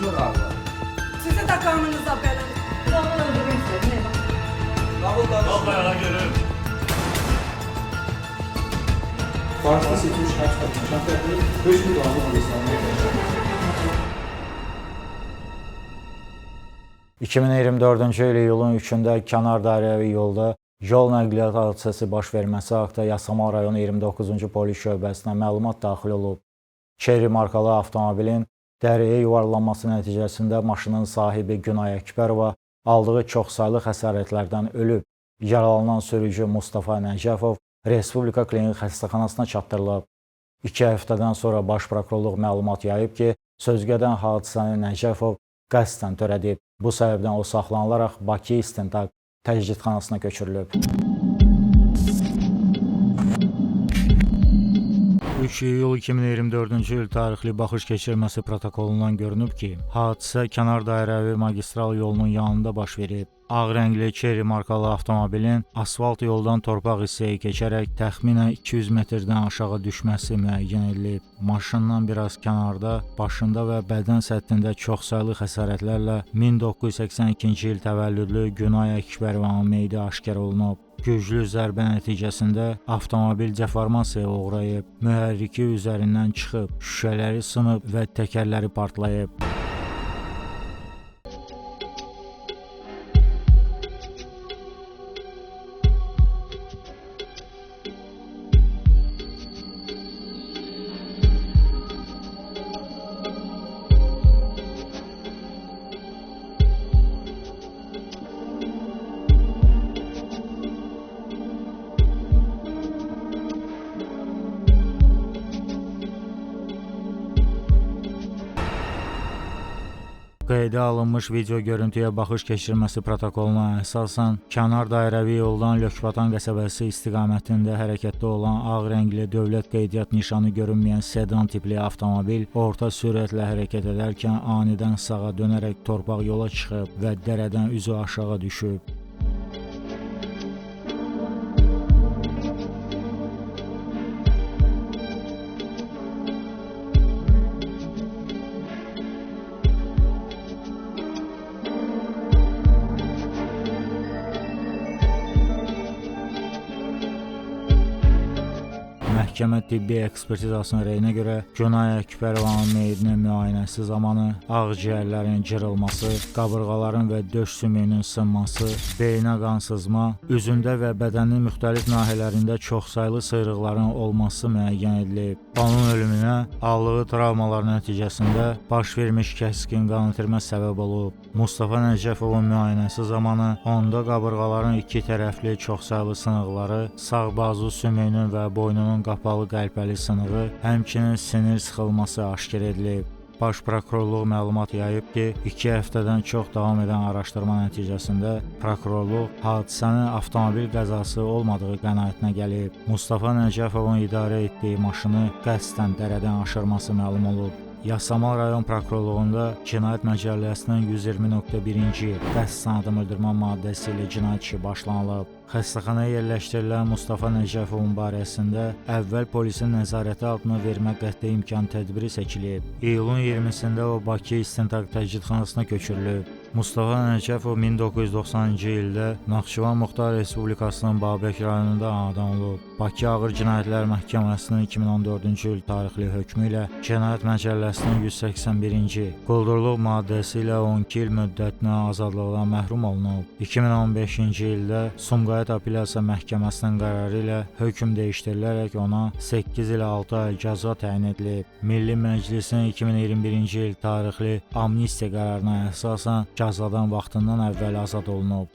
Konuşma galiba. Sizi de kanınıza belanı. Babamı öldürmek istedim. Ne bak? Vallahi görürüm. Fars'ta seçilmiş kaç kadın? Şartlarda 5 bin dolar alırsa. 2024-cü il iyulun 3-də kənar dairəvi yolda yol nəqliyyat hadisəsi baş verməsi haqda Yasamal rayonu 29-cu polis şöbəsinə məlumat daxil olub. Cherry markalı avtomobilin dərəyə yuvarlanması nəticəsində maşının sahibi Günay Əkbərova aldığı çoxsaylı xəsarətlərdən ölüb. Yaralanan sürücü Mustafa Nəcəfov Respublika Klinik Xəstəxanasına çatdırılıb. 2 həftədən sonra Baş Prokurorluq məlumat yayıb ki, sözgədən hadisəni Nəcəfov qəsdən törədib. Bu səbəbdən o saxlanılaraq Bakı İstintaq Təcridxanasına köçürülüb. 3 iyul 2024-cü il tarixli baxış keçirməsi protokolundan görünüb ki, hadisə kənar dairəvi magistral yolunun yanında baş verib. Ağ rəngli Cherry markalı avtomobilin asfalt yoldan torpaq hissəyə keçərək təxminən 200 metrdən aşağı düşməsi müəyyən edilib. Maşından biraz kənarda, başında və bədən səthində çoxsaylı xəsarətlərlə 1982-ci il təvəllüdlü Günay Əkbərovanın meyidi aşkar olunub. Güclü zərbə nəticəsində avtomobil deformasiyaya uğrayıb, mühərriki üzərindən çıxıb, şüşələri sınıb və təkərləri partlayıb. Qeydə alınmış video görüntüyə baxış keçirməsi protokoluna əsasən kənar dairəvi yoldan Lökbatan qəsəbəsi istiqamətində hərəkətdə olan ağ rəngli dövlət qeydiyyat nişanı görünməyən sedan tipli avtomobil orta sürətlə hərəkət edərkən anidən sağa dönərək torpaq yola çıxıb və dərədən üzü aşağı düşüb. Məhkəmə tibbi ekspertizasının rəyinə görə Günay Əkbərovanın meyidinin müayinəsi zamanı ağciyərlərin cırılması, qabırğaların və döş sümüyünün sınması, beyinə qan sızma, üzündə və bədənin müxtəlif nahiyələrində çoxsaylı sıyrıqların olması müəyyən edilib. Onun ölümünə aldığı travmalar nəticəsində baş vermiş kəskin qan itirmə səbəb olub. Mustafa Nəcəfovun müayinəsi zamanı onda qabırğaların iki tərəfli çoxsaylı sınıqları, sağ bazu sümüyünün və boynunun qapalı qəlpəli sınığı, həmçinin sinir sıxılması aşkar edilib. Baş Prokurorluq məlumat yayıb ki, 2 həftədən çox davam edən araşdırma nəticəsində prokurorluq hadisənin avtomobil qəzası olmadığı qənaətinə gəlib. Mustafa Nəcəfovun idarə etdiyi maşını qəsdən dərədən aşırması məlum olub. Yasamal rayon prokurorluğunda Cinayət Məcəlləsinin 120.1-ci qəsd sanadı öldürmə maddəsi ilə cinayət işi başlanılıb. Xəstəxanaya yerləşdirilən Mustafa Nəcəfovun barəsində əvvəl polisin nəzarəti altına vermə qəti imkan tədbiri seçilib. İyulun 20-sində o Bakı İstintaq Təcridxanasına köçürülüb. Mustafa Nəcəfov 1990-cı ildə Naxçıvan Muxtar Respublikasının Babək rayonunda anadan olub. Bakı Ağır Cinayətlər Məhkəməsinin 2014-cü il tarixli hökmü ilə Cinayət Məcəlləsinin 181-ci quldurluq maddəsi ilə 12 il müddətinə azadlıqdan məhrum olunub. 2015-ci ildə Sumqayıt Apellyasiya Məhkəməsinin qərarı ilə hökm dəyişdirilərək ona 8 il 6 ay cəza təyin edilib. Milli Məclisin 2021-ci il tarixli amnistiya qərarına əsasən cəzadan vaxtından əvvəl azad olunub.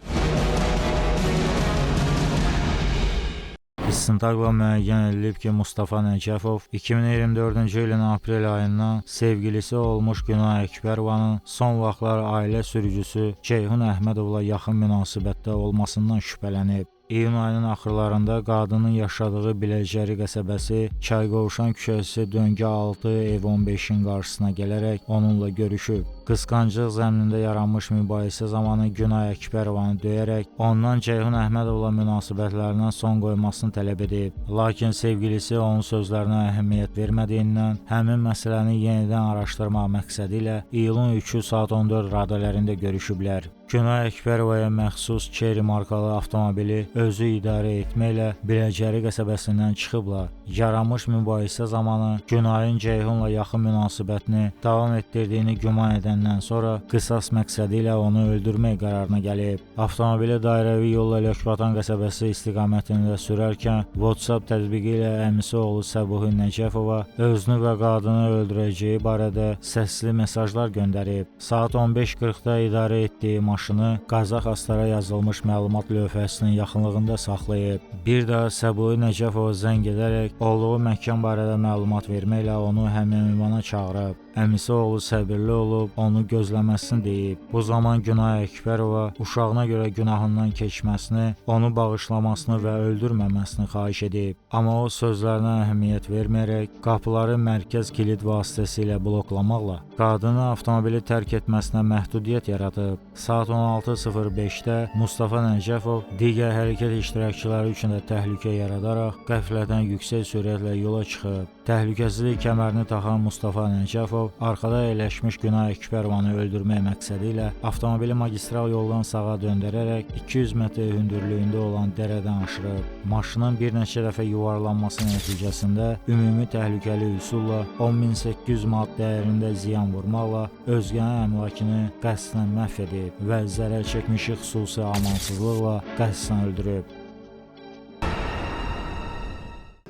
İstintaqla müəyyən edilib ki, Mustafa Nəcəfov 2024-cü ilin aprel ayından sevgilisi olmuş Günay Əkbərovanın son vaxtlar ailə sürücüsü Ceyhun Əhmədovla yaxın münasibətdə olmasından şübhələnib. İyun ayının axırlarında qadının yaşadığı Biləcəri qəsəbəsi Çayqovşan küçəsi döngə 6 ev 15-in qarşısına gələrək onunla görüşüb. Qısqanclıq zəminində yaranmış mübahisə zamanı Günay Əkbərovanı döyərək ondan Ceyhun Əhmədovla münasibətlərindən son qoymasını tələb edib. Lakin sevgilisi onun sözlərinə əhəmiyyət vermədiyindən həmin məsələni yenidən araşdırmaq məqsədi ilə iyulun 3-ü saat 14 radələrində görüşüblər. Günay Əkbərovaya məxsus Cherry markalı avtomobili özü idarə etməklə Biləcəri qəsəbəsindən çıxıblar. Yaranmış mübahisə zamanı Günayın Ceyhunla yaxın münasibətini davam etdirdiyini güman edəndən sonra qisas məqsədi ilə onu öldürmək qərarına gəlib. Avtomobili dairəvi yolla Lökbatan qəsəbəsi istiqamətində sürərkən WhatsApp tətbiqi ilə əmisi oğlu Səbuhi Nəcəfova özünü və qadını öldürəcəyi barədə səsli mesajlar göndərib. Saat 15:40-da idarə etdiyi maşını Qazax Astara yazılmış məlumat lövhəsinin yaxınlığında saxlayıb. Bir daha Səbuhi Nəcəfova zəng edərək olduğu məkan barədə məlumat verməklə onu həmin ünvana çağırıb. Əmisi oğlu səbirli olub, onu gözləməsini deyib. Bu zaman Günay Əkbərova uşağına görə günahından keçməsini, onu bağışlamasını və öldürməməsini xahiş edib. Amma o sözlərinə əhəmiyyət verməyərək qapıları mərkəz kilit vasitəsilə bloklamaqla qadını avtomobili tərk etməsinə məhdudiyyət yaradıb. Saat 16:05-də Mustafa Nəcəfov digər hərəkət iştirakçıları üçün də təhlükə yaradaraq qəflətən yüksək sürətlə yola çıxıb. Təhlükəsizlik kəmərini taxan Mustafa Nəcəfov arxada əyləşmiş Günay Əkbərovanı öldürmək məqsədi ilə avtomobili magistral yoldan sağa döndərərək 200 metr hündürlüyündə olan dərədən aşırıb. Maşının bir neçə dəfə yuvarlanması nəticəsində ümumi təhlükəli üsulla 10.800 manat dəyərində ziyan vurmaqla özgənin əmlakını qəsdən məhv edib və zərər çəkmişi xüsusi amansızlıqla qəsdən öldürüb.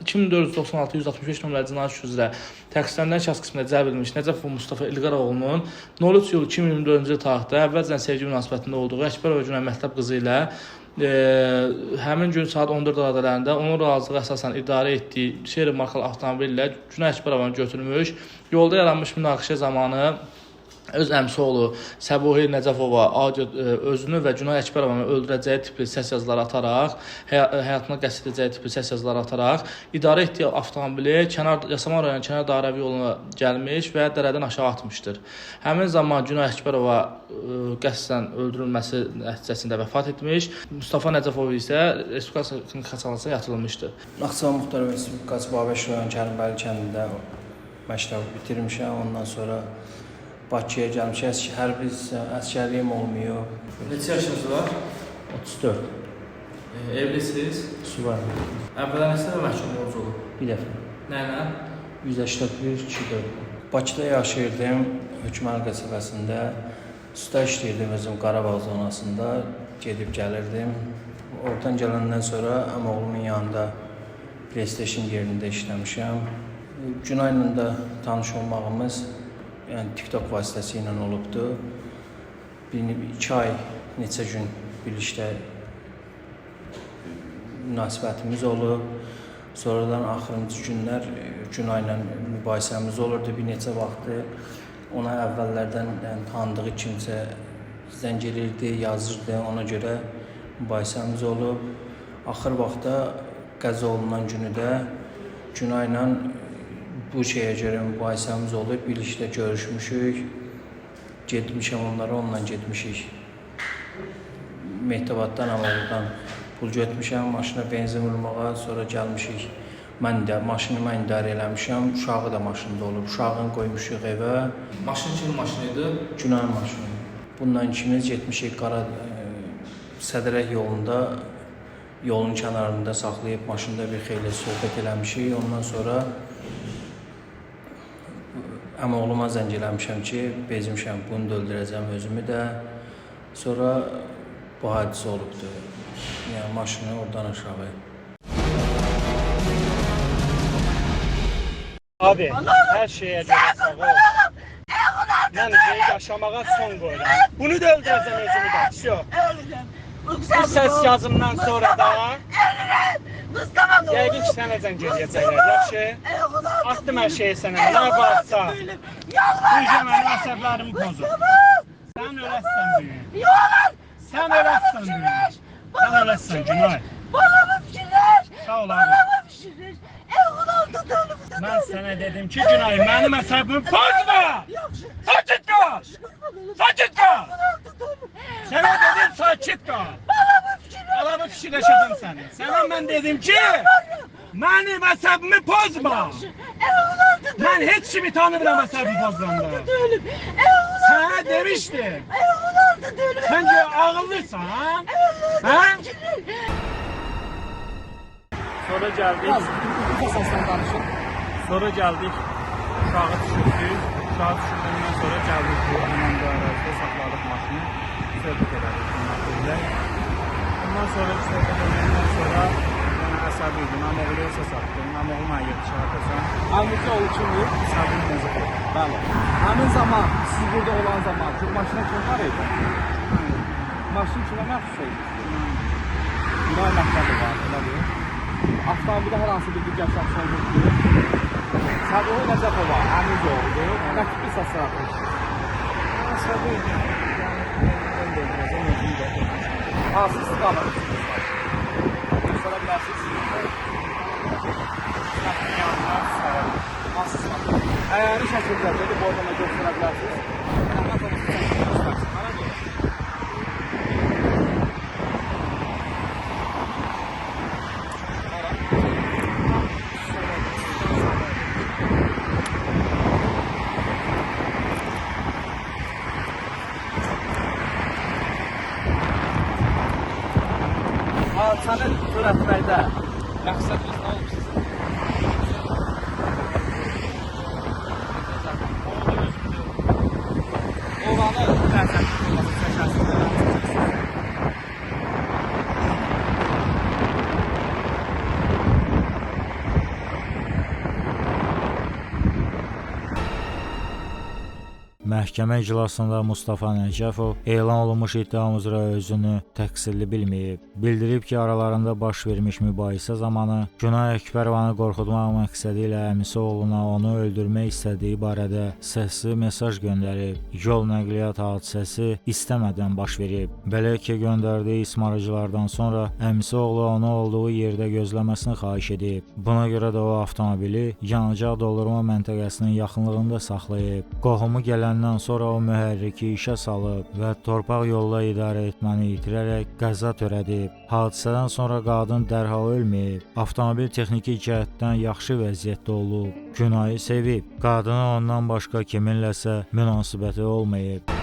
2496-165 nömrəli cinayət işi üzrə təqsirləndirilən şəxs qismində cəlb edilmiş Nəcəfov Mustafa İlqar oğlunun 03 iyul 2024-cü tarixdə əvvəlcədən sevgi münasibətində olduğu Əkbərova Günay məktəb qızı ilə həmin gün saat 14 radələrində onun razılığı əsasən idarə etdiyi Cherry markalı avtomobil ilə Günay Əkbərovanı götürmüş. Yolda yaranmış münaqişə zamanı öz əmisi oğlu Səbuhi Nəcəfova özünü və Günay Əkbərovanı öldürəcəyi tipli səs yazıları ataraq, həyatına qəsd edəcəyi tipli səs yazıları ataraq idarə etdiyi avtomobili Yasamal rayonu kənar dairəvi yoluna gəlmiş və dərədən aşağı atmışdır. Həmin zaman Günay Əkbərova qəsdən öldürülməsi nəticəsində vəfat etmiş, Mustafa Nəcəfov isə Respublika Klinik Xəstəxanasına yatırılmışdır. Naxçıvan Muxtar Respublikası Babəş rayon Kərimbəli kəndində məktəbi bitirmişəm, ondan sonra Bakıya gəlmişəm, hərbi əsgərliyim olmuyor. Neçə yaşınız var? 34. Evlisiniz? Subay. Əvvələn neçə dəfə məhkum olub? Bir dəfə. Nə ilə? 181-2-4. Bakıda yaşayırdım, Hökmər qəsəbəsində. Usta işləyirdim özüm Qarabağ zonasında, gedib gəlirdim. Oradan gələndən sonra əmoğlumun yanında PlayStation yerində işləmişəm. Günayla da tanış olmağımız yəni TikTok vasitəsilə olubdu. 2 ay, neçə gün birlikdə münasibətimiz olub. Sonradan axırıncı günlər Günayla mübahisəmiz olurdu. Bir neçə vaxtı ona əvvəllərdən tanıdığı kimsə zəng elirdi, yazırdı. Ona görə mübahisəmiz olub. Axır vaxtda qəza olunan günü də Günayla bu şeyə görə mübahisəmiz olub, birlikdə görüşmüşük, getmişəm onlara, onunla getmişik. Mehtəbatdan, Ağoldan pul götmüşəm, maşına benzin vurmağa, sonra gəlmişik. Maşını mən idarə eləmişəm, uşağı da maşında olub, uşağını qoymuşuq evə. Maşın kimin maşınıydı? Günayın maşını. Bundan ikimiz getmişik Sədrək yolunda, yolun kənarında saxlayıb maşında bir xeyli söhbət eləmişik. Ondan sonra əmoğluma zəng eləmişəm ki, bezmişəm, bunu da öldürəcəm özümü də. Sonra bu hadisə olubdur. Yəni maşını oradan aşağı. Abi, hər şeyə görə sağ ol. Mən yaşamağa son qoyuram. Bunu da öldürəcəm özümü də. Şo. Bu səs yazımdan sonra da yəqin ki, sənə zəng edəcəklər, yaxşı? Atdım hər şeyi sənə, nə varsa. Büyücə mənim əsəblərimi pozur. Sən öləsən büyüyün. Sən öləsən büyüyün. Sən öləsən Günay. Babamı fikirlər. Sağ ol abi. Babamı fikirlər. Oğlan da dönüb. Mən sənə dedim ki, Günay, mənim əsəbimi pozma! Sakit qal! Sakit kal! Sana dedim sakit kal! Alamı fikirləşədim səni. Sana mən dedim ki, mənim əsəbimi pozma! Mən heç kimi tanımıram əsəbimi pozanda. Sana demişdim. Səncə ağıllıysan? Hə? Sonra geldik. Sonra geldik. Uşağı düşürdük. Uşağı düşürdükten sonra geldik. Hemen bu arazide sakladık maşını. Söhbət elədik. Ondan sonra söhbət edildikten sonra yani əsəbiydim. Namoğlu yoxsa satdım. Namoğlu mənə yetişərəkəsən. Hangisi oğlu kimdir? Səbir Nezəf. Bəli. Həmin zaman, siz burada olan zaman ki, maşına kim var idi? Maşın kimə məxsus idi? Günay məktəbi var, elə deyil. Avtomobildə hər hansı bir digər şəxs olmuşdur. Səbuhi Nəcəfova, əmiz oldu. Məktub qisas sıratmış. Səbirdim. Hansı istiqamətsiniz? Göstərə bilərsiniz. Hansı istiqamət? Əyani şəkildə gedib oradan da göstərə bilərsiniz. Hadisəni törətməkdə məqsədiniz nə olub sizin? Olanı tərtəblik olması çəkəsində. Məhkəmə iclasında Mustafa Nəcəfov elan olunmuş iddiam üzrə özünü təqsirli bilməyib. Bildirib ki, aralarında baş vermiş mübahisə zamanı Günay Əkbərovanı qorxutmaq məqsədi ilə əmisi oğluna onu öldürmək istədiyi barədə səsli mesaj göndərib. Yol nəqliyyat hadisəsi istəmədən baş verib. Belə ki, göndərdiyi ismarıcılardan sonra əmisi oğlu onu olduğu yerdə gözləməsini xahiş edib. Buna görə də o avtomobili yanacaq doldurma məntəqəsinin yaxınlığında saxlayıb. Qohumu gələndən sonra o mühərriki işə salıb və torpaq yolla idarə etməni itirərək qəza törədib. Hadisədən sonra qadın dərhal ölməyib. Avtomobil texniki cəhətdən yaxşı vəziyyətdə olub. Günayı sevib. Qadının ondan başqa kiminləsə münasibəti olmayıb.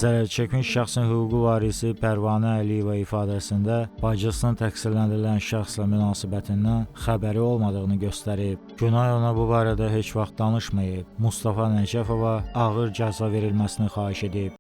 Zərər çəkmiş şəxsin hüquqi varisi Pərvanə Əliyeva ifadəsində bacısının təqsirləndirilən şəxslə münasibətindən xəbəri olmadığını göstərib. Günay ona bu barədə heç vaxt danışmayıb. Mustafa Nəcəfova ağır cəza verilməsini xahiş edib.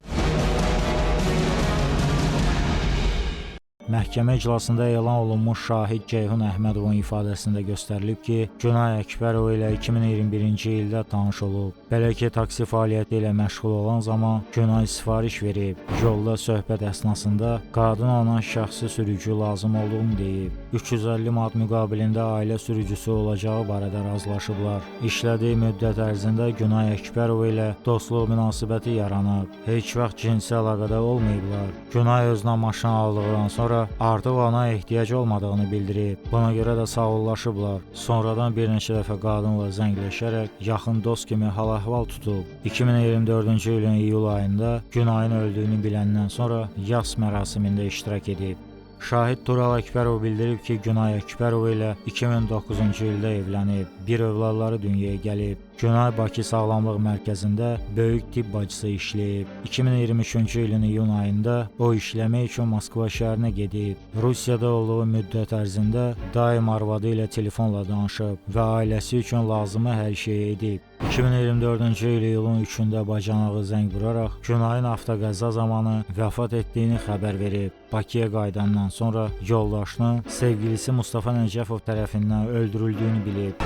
Məhkəmə iclasında elan olunmuş şahid Ceyhun Əhmədovun ifadəsində göstərilib ki, Günay Əkbərov ilə 2021-ci ildə tanış olub. Belə ki, taksi fəaliyyəti ilə məşğul olan zaman Günay sifariş verib. Yolda söhbət əsnasında qadın ona şəxsi sürücü lazım olduğunu deyib. 350 manat müqabilində ailə sürücüsü olacağı barədə razılaşıblar. İşlədiyi müddət ərzində Günay Əkbərov ilə dostluq münasibəti yaranıb. Heç vaxt cinsi əlaqədə olmayıblar. Günay özünə maşın aldıqdan sonra artıq ona ehtiyac olmadığını bildirib. Buna görə də sağollaşıblar. Sonradan bir neçə dəfə qadınla zəngləşərək yaxın dost kimi hal-əhval tutub. 2024-cü ilin iyul ayında Günayın öldüyünü biləndən sonra yas mərasimində iştirak edib. Şahid Tural Əkbərov bildirib ki, Günay Əkbərov ilə 2009-cu ildə evlənib, bir övladları dünyaya gəlib. Günay Bakı Sağlamlıq Mərkəzində böyük tibb bacısı işləyib. 2023-cü ilin iyun ayında o işləmək üçün Moskva şəhərinə gedib. Rusiyada olduğu müddət ərzində daim arvadı ilə telefonla danışıb və ailəsi üçün lazımı hər şeyi edib. 2024-cü il iyulun 3-də bacanağı zəng vuraraq Günayın avtoqəza zamanı vəfat etdiyini xəbər verib. Bakıya qayıdandan sonra yoldaşının sevgilisi Mustafa Nəcəfov tərəfindən öldürüldüyünü bilib.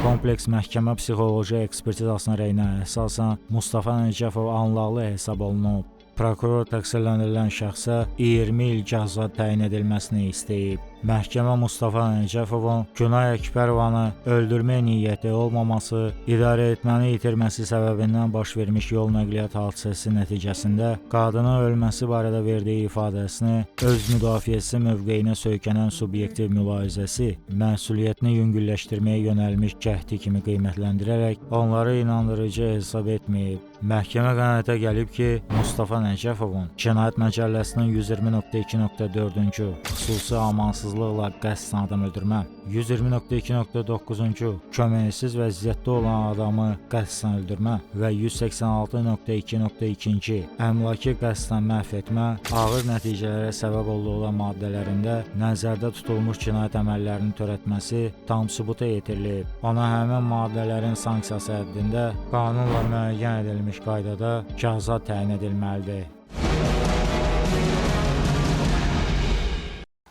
Kompleks məhkəmə psixoloji ekspertizasına rəyinə əsasən Mustafa Nəcəfov anlaqlı hesab olunub. Prokuror təqsirləndirilən şəxsə 20 il cəza təyin edilməsini istəyib. Məhkəmə Mustafa Nəcəfovun Günay Əkbərovanı öldürmə niyyəti olmaması, idarə etməni itirməsi səbəbindən baş vermiş yol nəqliyyat hadisəsi nəticəsində qadının ölməsi barədə verdiyi ifadəsini öz müdafiəsi mövqeyinə söykənən subyektiv mülahizəsi, məsuliyyətini yüngülləşdirməyə yönəlmiş cəhdi kimi qiymətləndirərək onları inandırıcı hesab etməyib. Məhkəmə qənaətə gəlib ki, Mustafa Nəcəfovun Cinayət Məcəlləsinin 120.2.4-cü xüsusi amansızlıqla qəsdən adam öldürmə, 120.2.9-cu köməksiz vəziyyətdə olan adamı qəsdən öldürmə və 186.2.2-ci əmlakı qəsdən məhv etmə ağır nəticələrə səbəb olduğu maddələrində nəzərdə tutulmuş cinayət əməllərinin törətməsi tam sübuta yetirilib. Ona həmin maddələrin sanksiyası həddində qanunla müəyyən edilmiş qaydada cəza təyin edilməlidir.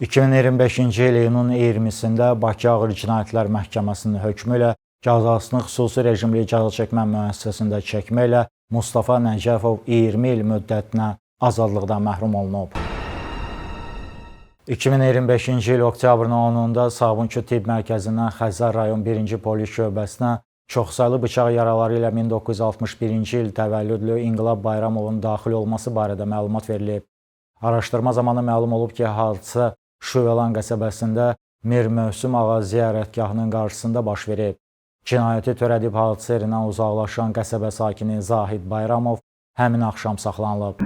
2025-ci il iyunun 20-sində Bakı Ağır Cinayətlər Məhkəməsinin hökmü ilə cəzasını xüsusi rejimli cəza çəkmə müəssisəsində çəkməklə Mustafa Nəcəfov 20 il müddətinə azadlıqdan məhrum olunub. 2025-ci il oktyabrın 10-da Sabunçu Tibb Mərkəzindən Xəzər rayon 1-ci polis şöbəsinə çoxsaylı bıçaq yaraları ilə 1961-ci il təvəllüdlü İnqilab Bayramovun daxil olması barədə məlumat verilib. Araşdırma zamanı məlum olub ki, hadisə Şüvəlan qəsəbəsində Mir Mövsüm Ağa ziyarətgahının qarşısında baş verib. Cinayəti törədib hadisə yerindən uzaqlaşan qəsəbə sakini Zahid Bayramov həmin axşam saxlanılıb.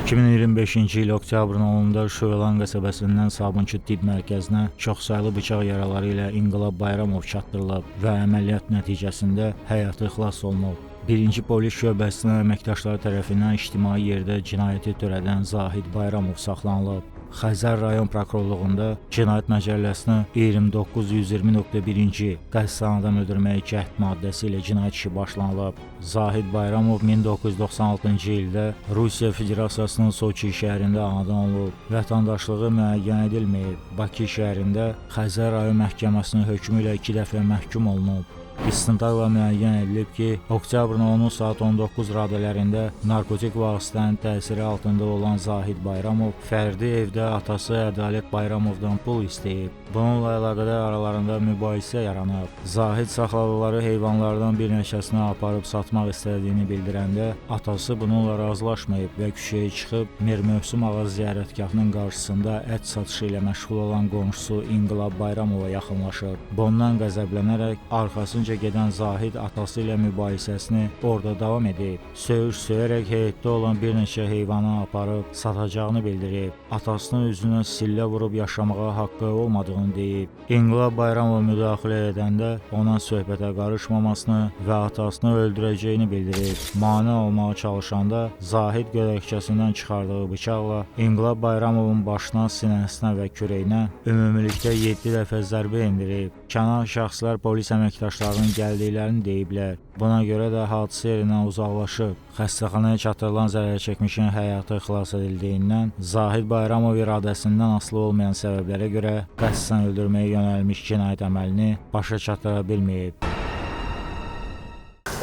2025-ci il oktyabrın 10-da Şüvəlan qəsəbəsindən Sabunçu Tibb Mərkəzinə çoxsaylı bıçaq yaraları ilə İnqilab Bayramov çatdırılıb və əməliyyat nəticəsində həyatı xilas olunub. 1-ci polis şöbəsinin əməkdaşları tərəfindən ictimai yerdə cinayəti törədən Zahid Bayramov saxlanılıb. Xəzər rayon prokurorluğunda Cinayət Məcəlləsinin 29.120.1-ci qəsdən adam öldürməyə cəhd maddəsi ilə cinayət işi başlanılıb. Zahid Bayramov 1996-cı ildə Rusiya Federasiyasının Soçi şəhərində anadan olub. Vətəndaşlığı müəyyən edilməyib. Bakı şəhərində Xəzər rayon məhkəməsinin hökmü ilə 2 dəfə məhkum olunub. İstintaqla müəyyən edilib ki, oktyabrın 10-u saat 19 radələrində narkotik vasitənin təsiri altında olan Zahid Bayramov fərdi evdə atası Ədalət Bayramovdan pul istəyib. Bununla əlaqədar aralarında mübahisə yaranıb. Zahid saxladıqları heyvanlardan bir neçəsini aparıb satmaq istədiyini bildirəndə atası bununla razılaşmayıb və küçəyə çıxıb Mir Mövsüm Ağa ziyarətgahının qarşısında ət satışı ilə məşğul olan qonşusu İnqilab Bayramova yaxınlaşır. Bundan qəzəblənərək arxasınca gedən Zahid atası ilə mübahisəsini orada davam edib. Söyüş-söyərək heyətdə olan bir neçə heyvanı aparıb satacağını bildirib. Atasının üzünə sillə vurub yaşamağa haqqı olmadığını deyib. İnqilab Bayramov müdaxilə edəndə ona söhbətə qarışmamasını və atasını öldürəcəyini bildirib. Mane olmağa çalışanda Zahid gödəkçəsindən çıxardığı bıçaqla İnqilab Bayramovun başına, sinəsinə və kürəyinə ümumilikdə 7 dəfə zərbə endirib. Kənar şəxslər polis əməkdaşlarının gəldiklərini deyiblər. Buna görə də hadisə yerindən uzaqlaşıb. Xəstəxanaya çatdırılan zərərçəkmişin həyatı xilas edildiyindən Zahid Bayramov iradəsindən asılı olmayan səbəblərə görə qəsdən öldürməyə yönəlmiş cinayət əməlini başa çatdıra bilməyib.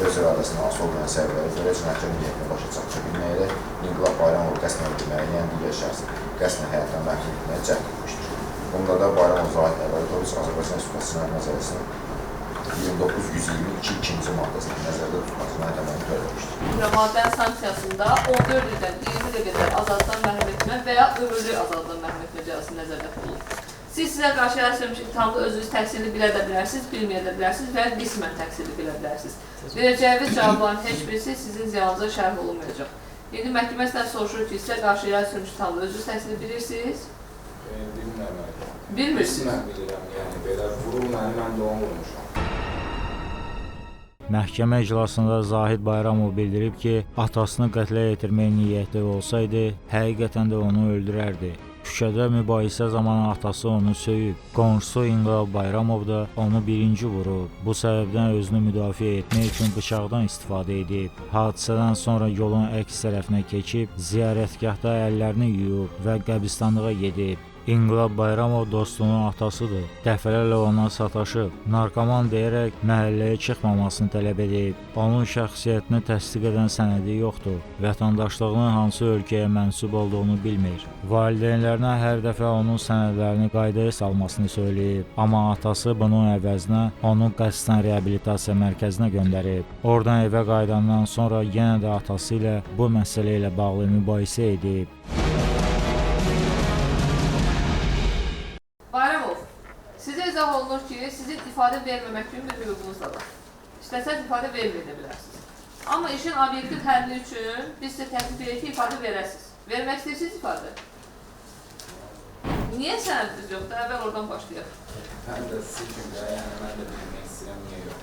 Öz iradəsindən asılı olmayan səbəblərə görə cinayətin niyyətini başa çatdıra bilməyərək İnqilab Bayramov qəsdən öldürməyə, yəni digər şəxsi qəsdən həyatdan məhrum etməyə cəhd etmişdir. Bunda da Bayramov Zahid Əvəlitovич Azərbaycan Respublikası Cinayət Məcəlləsinin 29.122.2-ci maddəsində nəzərdə tutulmuş cinayət əməlini törətmişdir. Maddənin sanksiyasında 14 ildən 20 ilə qədər azadlıqdan məhrum etmə və ya ömürlük azadlıqdan məhrum etmə cəzası nəzərdə tutulur. Siz sizə qarşı hər sürmüş ittihamda özünüz təqsirli bilə də bilərsiniz, bilməyə də bilərsiniz və qismən təqsirli bilə bilərsiniz. Verəcəyiniz cavabların heç birisi sizin ziyanınıza şərh olunmayacaq. İndi məhkəmə sizdən soruşur ki, sizə qarşı hər sürmüş ittihamda özünüz təqsirli bilirsiniz? Bilmirəm. Bilmirsiniz? Qismən bilirəm, yəni belə vurur məni, mən də onu vurmuşam. Məhkəmə iclasında Zahid Bayramov bildirib ki, atasını qətlə yetirmək niyyəti olsaydı, həqiqətən də onu öldürərdi. Küçədə mübahisə zamanı atası onu söyüb. Qonşusu İnqilab Bayramov da onu birinci vurub. Bu səbəbdən özünü müdafiə etmək üçün bıçaqdan istifadə edib. Hadisədən sonra yolun əks tərəfinə keçib, ziyarətgahda əllərini yuyub və qəbristanlığa gedib. İnqilab Bayramov dostunun atasıdır. Dəfələrlə ona sataşıb, narkoman deyərək məhəlləyə çıxmamasını tələb edib. Onun şəxsiyyətini təsdiq edən sənədi yoxdur. Vətəndaşlığının hansı ölkəyə mənsub olduğunu bilmir. Valideynlərinə hər dəfə onun sənədlərini qaydaya salmasını söyləyib. Amma atası bunun əvəzinə onu qəsdən reabilitasiya mərkəzinə göndərib. Oradan evə qayıdandan sonra yenə də atası ilə bu məsələ ilə bağlı mübahisə edib. Bayramov, sizə izah olunur ki, sizin ifadə verməmək kimi bir hüququnuz da var. İstəsəz ifadə verməyə də bilərsiniz. Amma işin obyektiv həlli üçün biz sizə təklif edirik ki, ifadə verəsiniz. Vermək istəyirsiniz ifadə? Niyə sənədiniz yoxdur? Əvvəl oradan başlayaq. Mən də sikimdə, yəni mən də bilmək istəyirəm, niyə yox?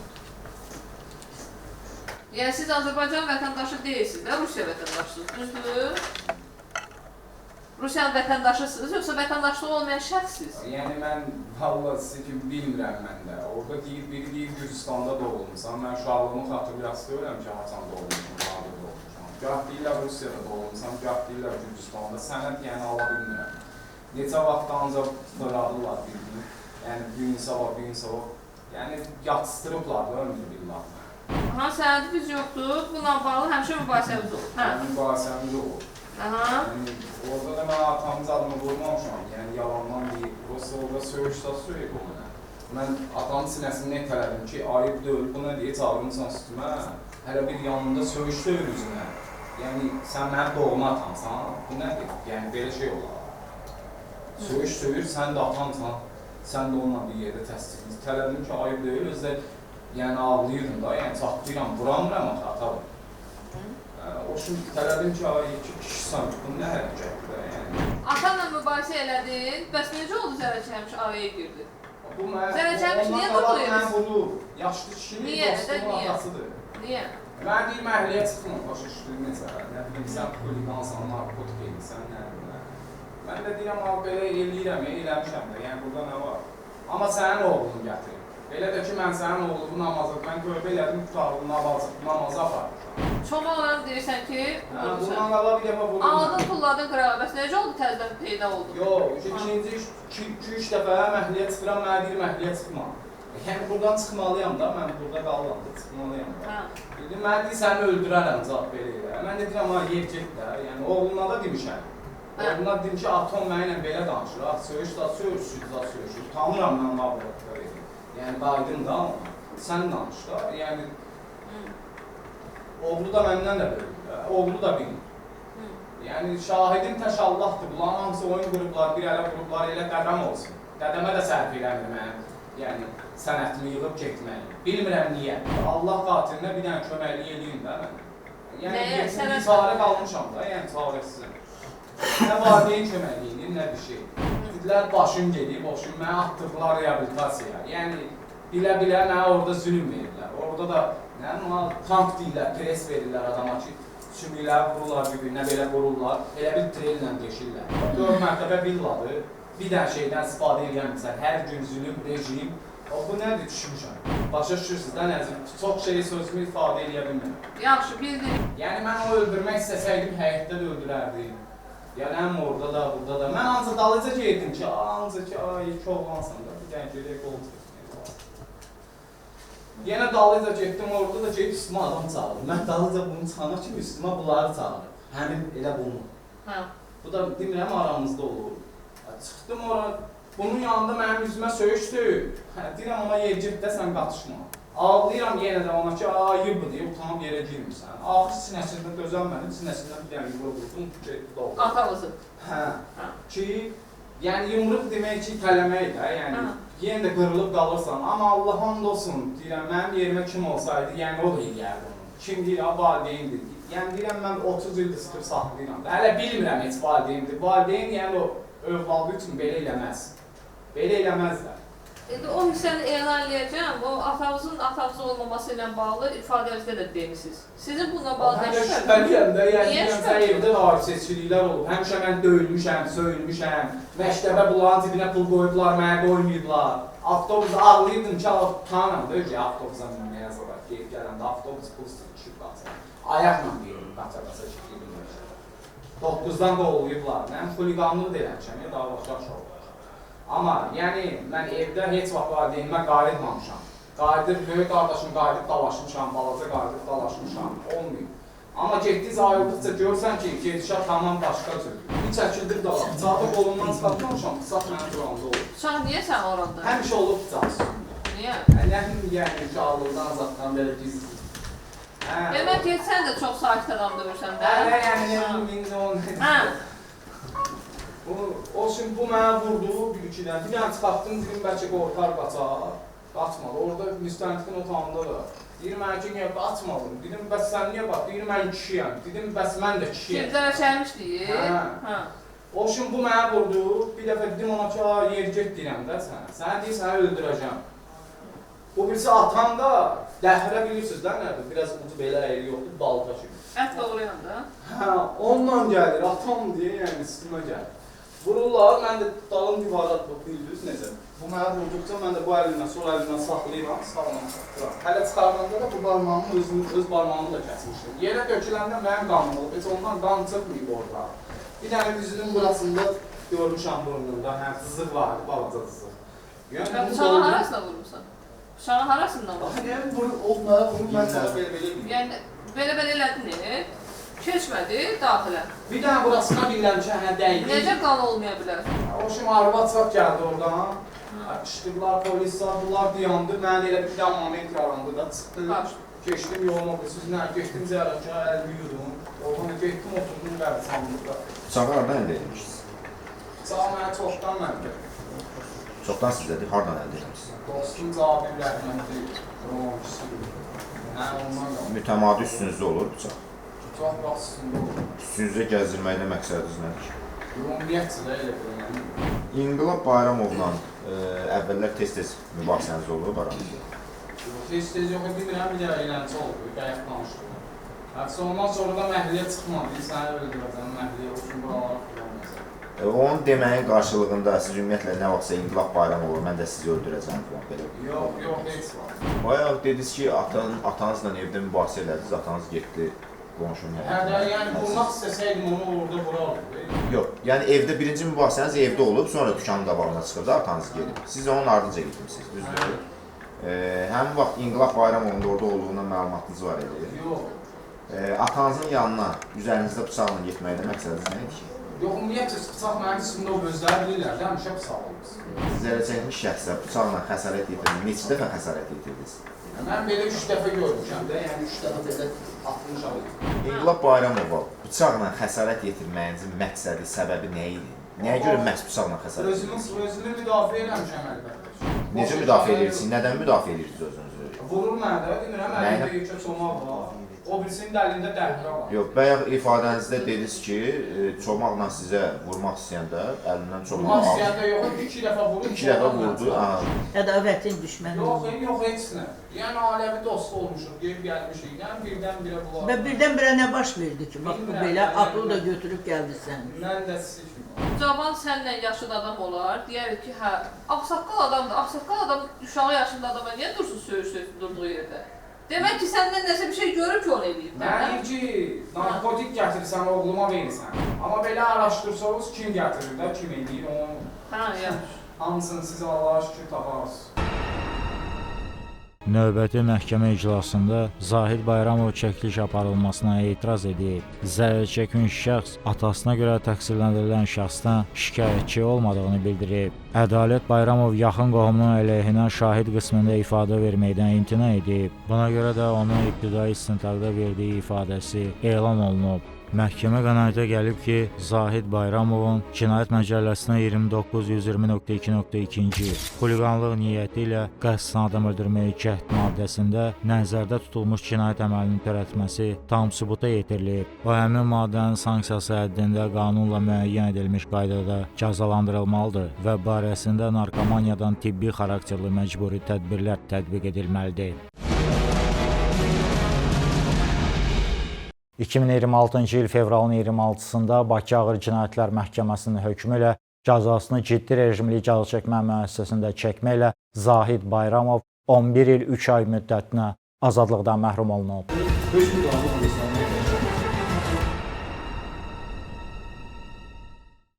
Yəni siz Azərbaycan vətəndaşı deyilsiniz də, Rusiya vətəndaşısınız, düzdür? Rusiyanın vətəndaşısınız, yoxsa vətəndaşlığı olmayan şəxssiz? Yəni mən valla sikim bilmirəm mən də. Orada deyir, biri deyir Gürcistanda doğulmuşsan. Mən uşaqlığımı xatırlayıram ki, haçan doğulmuşam, harada doğulmuşam. Gah deyirlər Rusiyada doğulmuşam, gah deyirlər Gürcistanda. Sənəd yəni ala bilmirəm. Neçə vaxt ancaq fırladırlar bir-birini. Yəni bir gün sabah. Yəni yatışdırıblar da ömrü billah. Aha, sənədimiz yoxdur. Bununla bağlı həmişə mübahisəmiz olur. Hə? Mübahisəmiz olur. Aha. Yəni, orada da mən atamız adımı vurmamışam, yəni yalandan deyib. Orada söyüşdə söyüb o mənə. Mən atamın sinəsindən tələdim ki, ayıb deyil, bu nə deyə çağırmışsan üstümə. Hələ bir yanında söyüş deyil üzümə. Yəni, sən mənim doğma atamsan, bu nədir? Yəni, belə şey olar. Söyüş söyür, sən də atamsan, sən də onunla bir yerdə təsdiqliyiz. Tələdim ki, ayıb deyil, özdə yəni ağlayırdım da, yəni çatlayıram, vuramıram atamı. O şimdi tələbim ki, iki kişisən, bu nə hərəkətdir də, yəni. Atanla mübahisə elədin, bəs necə oldu Zərəçəmiş araya girdi? Bu mən, Zərəçəmiş niyə qutlayırız? Mən bunu, yaşlı kişinin dostumun atasıdır. Niyə? Mən deyim, əhliyə çıxmam, başa düşdüyüm necə, nə bileyim, sən xuliqansan, narkotik edirsən, nə bileyim. Mən də deyirəm, belə eləyirəm, eləmişəm də, yəni burada nə var? Amma sənin oğlunu gətirim. Belə də ki, mən sənin oğlunu namazı, mən tövbə elədim, tutardım, namazı apardım. Çox oğlan deyirsən ki, bundan qala bir dəfə vurulur. Ağladın, pulladın, qırağa, bəs necə oldu təzdən peyda oldu? Yox, ikinci, 2-3 dəfə məhliyə çıxıram, mənə deyir məhliyə çıxma. Yəni buradan çıxmalıyam da, mən burada qalıram da, çıxmalıyam da. Dedim, mənə deyir, səni öldürərəm, cavab belə elə. Mən də deyirəm, yer get də, yəni oğluna da demişəm. Oğluna dedim ki, atom mənimlə belə danışır, söyüş, tanıram mən laboratoru edim. Yəni qaydım da ona, sən danış da, yəni oğlu da məndən də böyükdür, oğlu da bilmir. Yəni şahidim tək Allahdır, bunların hamısı oyun qurublar, bir ələ qurublar, elə qədəm olsun. Dədəmə də sərf eləmir mənim, yəni sənətimi yığıb getməyi. Bilmirəm niyə. Allah qatilinə bir dənə köməklik edeyim də mən. Yəni çarə qalmışam da, yəni çarəsizim. Nə valideyn köməkliyini, nə bir şey. Dedilər, başım gedib, mənə atdıqlar reabilitasiyaya. Yəni bilə-bilə mənə orada zülüm verirlər. Orada da tank deyirlər, pres verirlər adama ki, sümükləri vururlar bir-birinə, belə vururlar, elə bir trenlə deşirlər. 4 mərtəbə villadır, bir dənə şeydən istifadə edəmirsən, hər gün zülüm, rejim. Bu nədir, düşmüşəm. Başa düşürsünüz də nəzir, çox şeyi sözümü ifadə edə bilmirəm. Yaxşı, bildim. Yəni mən o öldürmək istəsəydim, həyətdə də öldürərdim. Yəni həm orada da, burada da. Mən ancaq dalıca geydim ki, ay, iki oğlansan da, bir dənə gedək qol çəkdim. Yenə dalıca getdim, orada da gedib üstümə adam çağırdım. Mən dalıca bunu çıxana kimi üstümə bunları çağırdım. Həmin elə bunu. Bu da demirəm aramızda olur. Çıxdım ora, bunun yanında mənim üzümə söyüşdü. Deyirəm ona yer git də sən qatışma. Ağlayıram yenə də ona ki, ayıbdır deyə utanıb yerə girmirsən. Axır sinəsində dözənmədim, sinəsindən bir dənə yumruq vurdum, doğru. Atamızın. Hə. Ki, yəni yumruq demək ki, tələmək də, yəni yenə də qırılıb qalırsan. Amma Allah hamd olsun, deyirəm, mənim yerimə kim olsaydı, yəni o da eləyərdi onu. Kim deyir, valideyndir. Yəni deyirəm, mən 30 ildir sıxıb saxlayıram da. Hələ bilmirəm heç valideyndir. Valideyn, yəni o övladı üçün belə eləməz. Belə eləməzlər. O hissəni elan edəcəm, o atamızın olmaması ilə bağlı ifadənizdə də demişsiniz. Sizin bununla bağlı nə şübhəniz? Şübhəliyəm də, yəni sən evdə hadisəçiliklər olub. Həmişə mən döyülmüşəm, söyülmüşəm. Məktəbə bunların cibinə pul qoyublar, mənə qoymayıblar. Avtobusda ağlayırdım ki, tanım da ki, avtobusa minməyə sonra gelib gələndə avtobus pulsuz düşüb qaçır. Ayaqla deyirdim, qaça-qaça çıxıyordum. 9-dan qovuluyublar. Mən xuliqanlıq da eləmişəm, daha başqa şey olur. Amma yəni mən evdə heç vaxt valideynimə qayıtmamışam. Qayıdır, böyük qardaşım qayıdıb dalaşmışam, balaca qayıdıb dalaşmışam, olmuyor. Amma getdiniz ayrıldıqca görürsən ki, gedişat tamam başqa cür. Bir çəkildir dala, bıçağı qolumdan çıxartmamışam, bıçaq mənim duramda olur. Bıçaq niyə sən oranda? Həmişə olub bıçaq. Niyə? Nəhin yəni uşaqlıqdan azaddan belə gizli. Demək ki, sən də çox sakit adam döyürsən də. O şimdi bu mənə vurdu bir-ikidən. Bir dənə çıxartdım, dedim bəlkə qorxar qaçar. Qaçmadı. Orada müstəntiqin otağında da. Deyir mənə ki, niyə qaçmadın? Dedim, bəs sən niyə bax? Deyir, mən kişiyəm. Dedim, bəs mən də kişiyəm. Kimlərə çəkmiş deyir? O şimdi bu mənə vurdu. Bir dəfə dedim ona ki, yer get deyirəm də sənə. Sənə deyir, səni öldürəcəm. Bu birisi atan da, dəhrə bilirsiniz də nədir? Biraz ucu belə əyri yoxdur, balta kimi. Ət doğrayan da? Ondan gəlir, atam deyə, yəni üstümə gəlir. Vururlar, mən də dalım divara bildiriz necə. Bu mənə vurduqca mən də bu əlimdən, sol əlimdən saxlayıram, sağlam saxlayıram. Hələ çıxardığında da bu barmağımı, öz barmağımı da kəsmişdim. Yerə döküləndə mənim qanım olub, heç ondan qan çıxmayıb orada. Bir dənə üzünün burasında görmüşəm burnunda, sızıq vardı, balaca sızıq. Bıçağı harasına vurmuşsan? Bıçağı harasından vurmuşsan? Onlara vurub mən sənə belə-belə edeyim. Yəni, belə-belə elədin, keçmədi daxilə. Bir dənə burasına bilirəm ki, dəydi. Necə qan olmaya bilər? O şimdi araba çıxaq gəldi oradan. Çıxdılar, polis sardılar, dayandı. Mən elə bir dənə moment yarandı da çıxdı. Keçdim yoluma, sizlə getdim ziyarətçə, əlimi yudum. Oradan getdim, oturdum qəbristanlıqda. Bıçağı hardan əldə edilmişsiniz? Sağ mənə çoxdan məndə. Çoxdan sizdədir, hardan əldə edilmişsiniz? Dostum Cabir rəhmətli, romancısı. Ondan da. Mütəmadi üstünüzdə olur bıçaq. Çox vaxt üstündə olur. Üstünüzdə gəzdirməklə məqsədiniz nədir? Ümumiyyətcə də elə belə. İnqilab Bayramovla əvvəllər tez-tez mübahisəniz olub aranızda. Tez-tez yox, bilmirəm, bir dəfə eləncə oldu, qayaq danışdı. Ondan sonra da məhliyə çıxmadı, səni öldürəcəm, məhliyə olsun, buralara filanmasa. Onun deməyin qarşılığında siz ümumiyyətlə nə vaxtsa İnqilab Bayramovu, mən də sizi öldürəcəm falan belə. Yox, heç var. Bayaq dediniz ki, atanızla evdə mübahisə elədiniz, atanız getdi qonşunun yanına. Yəni vurmaq istəsəydim onu orada vurardım. Yox, yəni evdə birinci mübahisəniz evdə olub, sonra dükanın qabağına çıxırdı, atanız gedib. Siz onun ardınca getmişsiniz, düzdür? Həmin vaxt İnqilab Bayramovun da orada olduğundan məlumatınız var idi. Yox. Atanızın yanına üzərinizdə bıçaqla getməklə məqsədiniz nə idi ki? Yox, ümumiyyətcə bıçaq mənim üstümdə o gözləri bilirlər, həmişə bıçaq olmaz. Zərər çəkmiş şəxsə bıçaqla xəsarət yetirdiniz, neçə dəfə xəsarət yetirdiniz? Mən belə 3 dəfə görmüşəm də, yəni 3 dəfə belə atmışam. İnqilab Bayramova bıçaqla xəsarət yetirməyinizin məqsədi, səbəbi nə idi? Nəyə görə məhz bıçaqla xəsarət yetirdiniz? Özümü müdafiə eləmişəm əlbəttə. Necə müdafiə edirsiniz? Nədən müdafiə edirsiniz özünüzü? Vurur mənə də, demirəm, əlində yekə çomaq var. O birisinin də əlində dəhrə var. Yox, bayaq ifadənizdə dediniz ki, çomaqla sizə vurmaq istəyəndə əlindən çomaq aldı. Vurmaq istəyəndə yox, 2 dəfə vurdu. 2 dəfə vurdu. Ədavətin düşməni. Yox, heç nə. Yəni ailəvi dost olmuşuq, gəlib gəlmişik. Yəni birdən-birə bunlar. Və birdən-birə nə baş verdi ki, bax bu belə ağlı da götürüb gəldi sən. Mən də sizi kimi. Cavan sənlə yaşlı adam olar, deyərik ki, hə, ağsaqqal adamdır, ağsaqqal adam uşağı yaşında adama niyə dursun söyüş durduğu yerdə? Demək ki, səndən nəsə bir şey görür ki, onu eləyir. Mən ki, narkotik gətirirsən, oğluma verirsən. Amma belə araşdırsanız, kim gətirir də, kim eləyir onu. Hə, yaxşı. Hamısını siz Allaha şükür taparsınız. Növbəti məhkəmə iclasında Zahid Bayramov çəkiliş aparılmasına etiraz edib. Zərərçəkmiş şəxs atasına görə təqsirləndirilən şəxsdən şikayətçi olmadığını bildirib. Ədalət Bayramov yaxın qohumunun əleyhinə şahid qismində ifadə verməkdən imtina edib. Buna görə də onun ibtidai istintaqda verdiyi ifadəsi elan olunub. Məhkəmə qənaətə gəlib ki, Zahid Bayramovun Cinayət Məcəlləsinə 2920.2.2 xuliqanlıq niyyəti ilə qəsdən adam öldürməyə cəhd maddəsində nəzərdə tutulmuş cinayət əməlinin törətməsi tam sübuta yetirilib. O həmin maddənin sanksiyası həddində qanunla müəyyən edilmiş qaydada cəzalandırılmalıdır və barəsində narkomaniyadan tibbi xarakterli məcburi tədbirlər tətbiq edilməlidir. 2026-cı il fevralın 26-sında Bakı Ağır Cinayətlər Məhkəməsinin hökmü ilə cəzasını ciddi rejimli cəzaçəkmə müəssisəsində çəkməklə Zahid Bayramov 11 il 3 ay müddətinə azadlıqdan məhrum olunub.